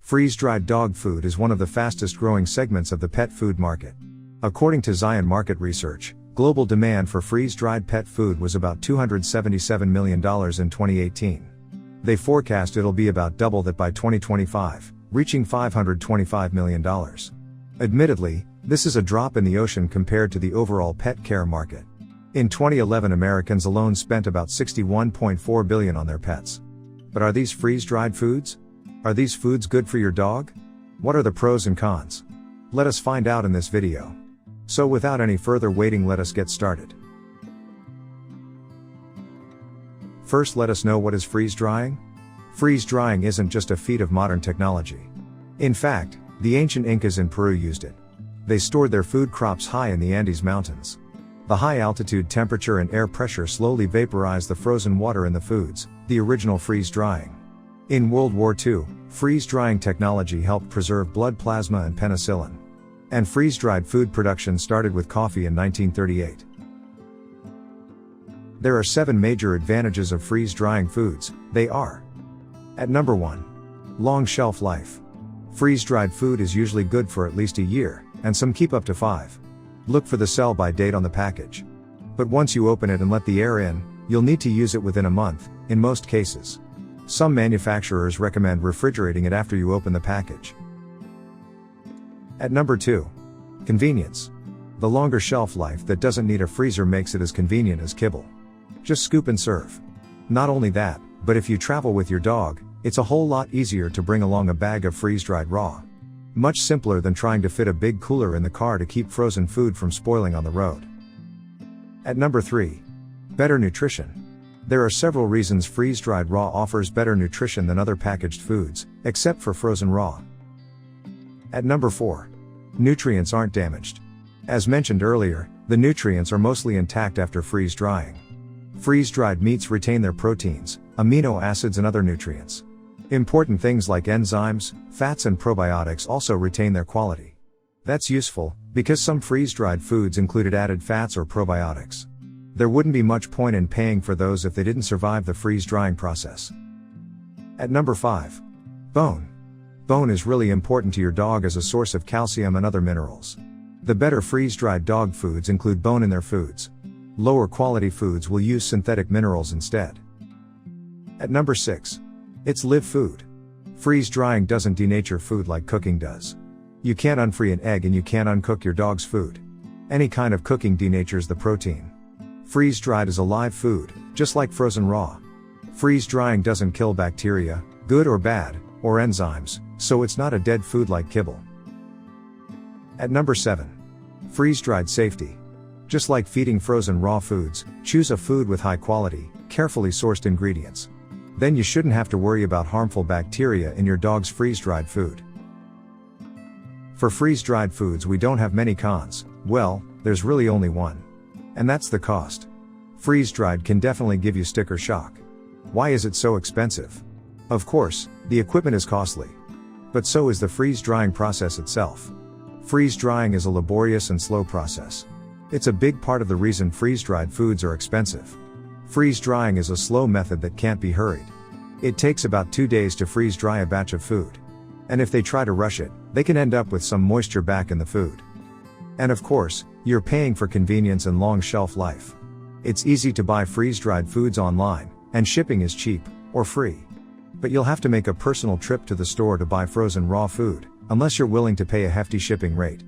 Freeze-dried dog food is one of the fastest growing segments of the pet food market. According to Zion Market Research, global demand for freeze-dried pet food was about $277 million in 2018. They forecast it'll be about double that by 2025, reaching $525 million. Admittedly, this is a drop in the ocean compared to the overall pet care market. In 2011, Americans alone spent about $61.4 billion on their pets. But are these freeze-dried foods? Are these foods good for your dog? What are the pros and cons? Let us find out in this video. So without any further waiting, let us get started. First, let us know what is freeze drying. Freeze drying isn't just a feat of modern technology. In fact, the ancient Incas in Peru used it. They stored their food crops high in the Andes Mountains. The high altitude temperature and air pressure slowly vaporized the frozen water in the foods, the original freeze drying. In World War II, freeze-drying technology helped preserve blood plasma and penicillin. And freeze-dried food production started with coffee in 1938. There are 7 major advantages of freeze-drying foods. They are: at number 1. Long shelf life. Freeze-dried food is usually good for at least a year, and some keep up to 5. Look for the sell-by date on the package. But once you open it and let the air in, you'll need to use it within a month, in most cases. Some manufacturers recommend refrigerating it after you open the package. At number 2. Convenience. The longer shelf life that doesn't need a freezer makes it as convenient as kibble. Just scoop and serve. Not only that, but if you travel with your dog, it's a whole lot easier to bring along a bag of freeze-dried raw. Much simpler than trying to fit a big cooler in the car to keep frozen food from spoiling on the road. At number 3. Better nutrition. There are several reasons freeze-dried raw offers better nutrition than other packaged foods, except for frozen raw. At number 4. Nutrients aren't damaged. As mentioned earlier, the nutrients are mostly intact after freeze-drying. Freeze-dried meats retain their proteins, amino acids and other nutrients. Important things like enzymes, fats and probiotics also retain their quality. That's useful, because some freeze-dried foods included added fats or probiotics. There wouldn't be much point in paying for those if they didn't survive the freeze-drying process. At number 5. Bone. Bone is really important to your dog as a source of calcium and other minerals. The better freeze-dried dog foods include bone in their foods. Lower quality foods will use synthetic minerals instead. At number 6. It's live food. Freeze-drying doesn't denature food like cooking does. You can't unfree an egg and you can't uncook your dog's food. Any kind of cooking denatures the protein. Freeze-dried is a live food, just like frozen raw. Freeze-drying doesn't kill bacteria, good or bad, or enzymes, so it's not a dead food like kibble. At number 7. Freeze-dried safety. Just like feeding frozen raw foods, choose a food with high quality, carefully sourced ingredients. Then you shouldn't have to worry about harmful bacteria in your dog's freeze-dried food. For freeze-dried foods we don't have many cons. Well, there's really only one. And that's the cost. Freeze-dried can definitely give you sticker shock. Why is it so expensive? Of course, the equipment is costly. But so is the freeze-drying process itself. Freeze-drying is a laborious and slow process. It's a big part of the reason freeze-dried foods are expensive. Freeze-drying is a slow method that can't be hurried. It takes about 2 days to freeze-dry a batch of food. And if they try to rush it, they can end up with some moisture back in the food. And of course, you're paying for convenience and long shelf life. It's easy to buy freeze-dried foods online, and shipping is cheap, or free. But you'll have to make a personal trip to the store to buy frozen raw food, unless you're willing to pay a hefty shipping rate.